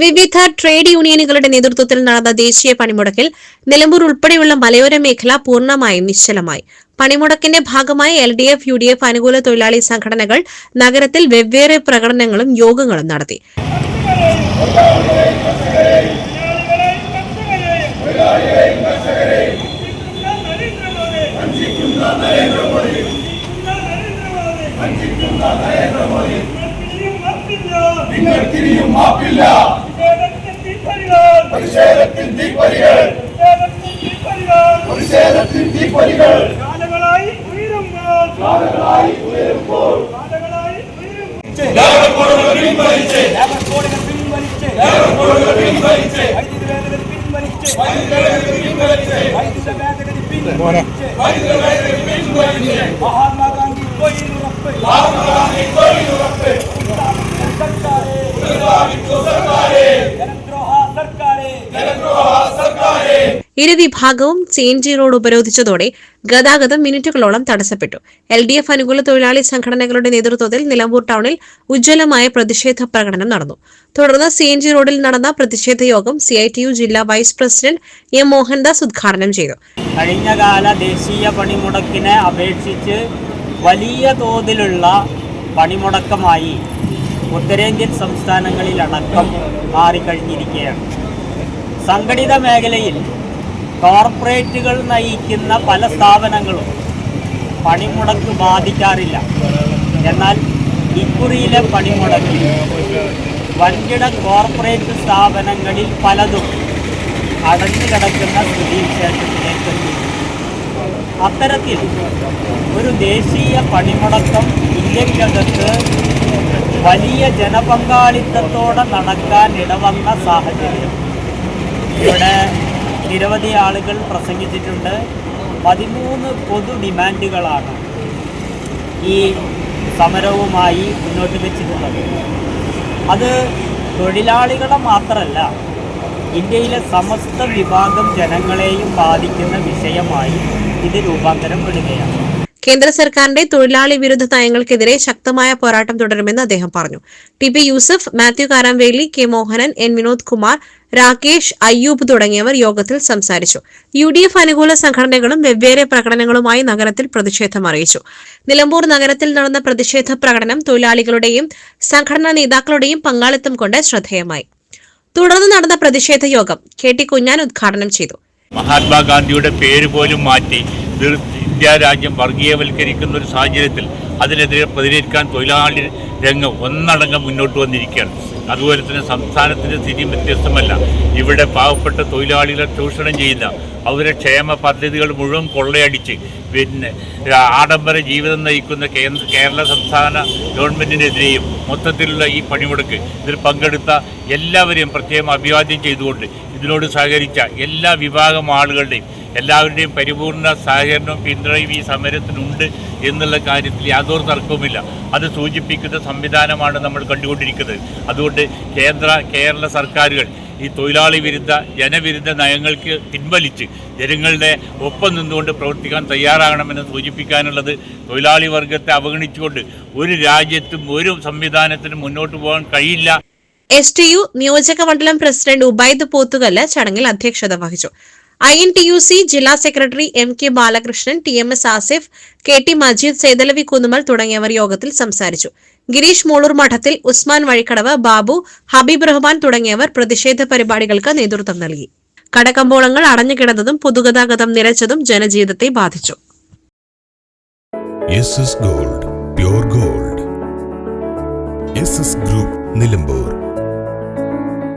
വിവിധ ട്രേഡ് യൂണിയനുകളുടെ നേതൃത്വത്തിൽ നടന്ന ദേശീയ പണിമുടക്കിൽ നിലമ്പൂർ ഉൾപ്പെടെയുള്ള മലയോര മേഖല പൂർണ്ണമായും നിശ്ചലമായി. പണിമുടക്കിന്റെ ഭാഗമായി LDF, UDF അനുകൂല തൊഴിലാളി സംഘടനകൾ നഗരത്തിൽ വെവ്വേറെ പ്രകടനങ്ങളും യോഗങ്ങളും നടത്തി. ഇരുവിഭാഗവും CNG റോഡ് ഉപരോധിച്ചതോടെ ഗതാഗതം മിനിറ്റുകളോളം തടസ്സപ്പെട്ടു. LDF അനുകൂല തൊഴിലാളി സംഘടനകളുടെ നേതൃത്വത്തിൽ നിലമ്പൂർ ടൗണിൽ ഉജ്ജ്വലമായ പ്രതിഷേധ പ്രകടനം നടന്നു. തുടർന്ന് CNG റോഡിൽ നടന്ന പ്രതിഷേധ യോഗം CITU ജില്ലാ വൈസ് പ്രസിഡന്റ് M. മോഹൻദാസ് ഉദ്ഘാടനം ചെയ്തു. കഴിഞ്ഞകാല ദേശീയ പണിമുടക്കിനെ അപേക്ഷിച്ച് വലിയ തോതിലുള്ള പണിമുടക്കമായി ഉത്തരേന്ത്യൻ സംസ്ഥാനങ്ങളിലടക്കം മാറിക്കഴിഞ്ഞിരിക്കുകയാണ്. സംഘടിത മേഖലയിൽ കോർപ്പറേറ്റുകൾ നയിക്കുന്ന പല സ്ഥാപനങ്ങളും പണിമുടക്ക് ബാധിക്കാറില്ല. എന്നാൽ ഇക്കുറിയിലെ പണിമുടക്കിൽ വൻകിട കോർപ്പറേറ്റ് സ്ഥാപനങ്ങളിൽ പലതും അടഞ്ഞു കിടക്കുന്ന സ്ഥിതിവിശേഷത്തിലേക്ക് എത്തി. അത്തരത്തിൽ ഒരു ദേശീയ പണിമുടക്കം ഇന്ത്യക്കകത്ത് വലിയ ജനപങ്കാളിത്തത്തോടെ നടക്കാൻ ഇടവന്ന സാഹചര്യം ഇവിടെ നിരവധി ആളുകൾ പ്രസംഗിച്ചിട്ടുണ്ട്. 13 പൊതു ഡിമാൻഡുകളാണ് ഈ സമരവുമായി മുന്നോട്ട് വെച്ചിട്ടുള്ളത്. അത് തൊഴിലാളികളെ മാത്രമല്ല, ഇന്ത്യയിലെ സമസ്ത വിഭാഗം ജനങ്ങളെയും ബാധിക്കുന്ന വിഷയമായി ഇത് രൂപാന്തരപ്പെടുകയാണ്. കേന്ദ്ര സർക്കാരിന്റെ തൊഴിലാളി വിരുദ്ധ നയങ്ങൾക്കെതിരെ ശക്തമായ പോരാട്ടം തുടരുമെന്ന് അദ്ദേഹം പറഞ്ഞു. TP Yusuf, Mathew കാരാംവേലി, K. Mohanan, N. Vinod Kumar, Rakesh, Ayyub തുടങ്ങിയവർ യോഗത്തിൽ സംസാരിച്ചു. UDF അനുകൂല സംഘടനകളും വെവ്വേറെ പ്രകടനങ്ങളുമായി നഗരത്തിൽ പ്രതിഷേധം അറിയിച്ചു. നിലമ്പൂർ നഗരത്തിൽ നടന്ന പ്രതിഷേധ പ്രകടനം തൊഴിലാളികളുടെയും സംഘടനാ നേതാക്കളുടെയും പങ്കാളിത്തം കൊണ്ട് ശ്രദ്ധേയമായി. തുടർന്ന് നടന്ന പ്രതിഷേധ യോഗം KT കുഞ്ഞാൻ ഉദ്ഘാടനം ചെയ്തു. മഹാത്മാഗാന്ധിയുടെ പേര് പോലും മാറ്റി ഇന്ത്യ രാജ്യം വർഗീയവൽക്കരിക്കുന്ന ഒരു സാഹചര്യത്തിൽ അതിനെതിരെ പ്രതികരിക്കാൻ തൊഴിലാളി രംഗം ഒന്നടങ്കം മുന്നോട്ട് വന്നിരിക്കുകയാണ്. അതുപോലെ തന്നെ സംസ്ഥാനത്തിൻ്റെ സ്ഥിതി വ്യത്യസ്തമല്ല. ഇവിടെ പാവപ്പെട്ട തൊഴിലാളികളെ ചൂഷണം ചെയ്യുന്ന അവരുടെ ക്ഷേമ പദ്ധതികൾ മുഴുവൻ കൊള്ളയടിച്ച് ആഡംബര ജീവിതം നയിക്കുന്ന കേരള സംസ്ഥാന ഗവൺമെൻറ്റിനെതിരെയും മൊത്തത്തിലുള്ള ഈ പണിമുടക്ക് ഇതിൽ പങ്കെടുത്ത എല്ലാവരെയും പ്രത്യേകം അഭിവാദ്യം ചെയ്തുകൊണ്ട് ഇതിനോട് സഹകരിച്ച എല്ലാ വിഭാഗം ആളുകളുടെയും എല്ലാവരുടെയും പരിപൂർണ സഹകരണവും പിന്തുണയും ഈ സമരത്തിനുണ്ട് എന്നുള്ള കാര്യത്തിൽ യാതൊരു തർക്കവുമില്ല. അത് സൂചിപ്പിക്കുന്ന സംവിധാനമാണ് നമ്മൾ കണ്ടുകൊണ്ടിരിക്കുന്നത്. അതുകൊണ്ട് കേരള സർക്കാരുകൾ ഈ തൊഴിലാളി വിരുദ്ധ ജനവിരുദ്ധ നയങ്ങൾക്ക് പിൻവലിച്ച് ജനങ്ങളുടെ ഒപ്പം നിന്നുകൊണ്ട് പ്രവർത്തിക്കാൻ തയ്യാറാകണമെന്ന് സൂചിപ്പിക്കാനുള്ളത്. തൊഴിലാളി വർഗത്തെ അവഗണിച്ചുകൊണ്ട് ഒരു രാജ്യത്തും ഒരു സംവിധാനത്തിനും മുന്നോട്ട് പോകാൻ കഴിയില്ല. STU നിയോജക മണ്ഡലം പ്രസിഡന്റ് ഉബൈദ് പോത്തുകല്ല് ചടങ്ങിൽ അധ്യക്ഷത വഹിച്ചു. INTUC ജില്ലാ secretary MK Balakrishnan, TMS Asif, KT Majeed, Sethalavi Kunnummal തുടങ്ങിയവർ യോഗത്തിൽ സംസാരിച്ചു. ഗിരീഷ് മൂളൂർ മഠത്തിൽ, ഉസ്മാൻ വഴിക്കടവ്, ബാബു, ഹബീബ് റഹ്മാൻ തുടങ്ങിയവർ പ്രതിഷേധ പരിപാടികൾക്ക് നേതൃത്വം നൽകി. കടകമ്പോളങ്ങൾ അടഞ്ഞുകിടന്നതും പൊതുഗതാഗതം നിലച്ചതും ജനജീവിതത്തെ ബാധിച്ചു. SS Gold, Pure Gold. SS Group, Nilambur.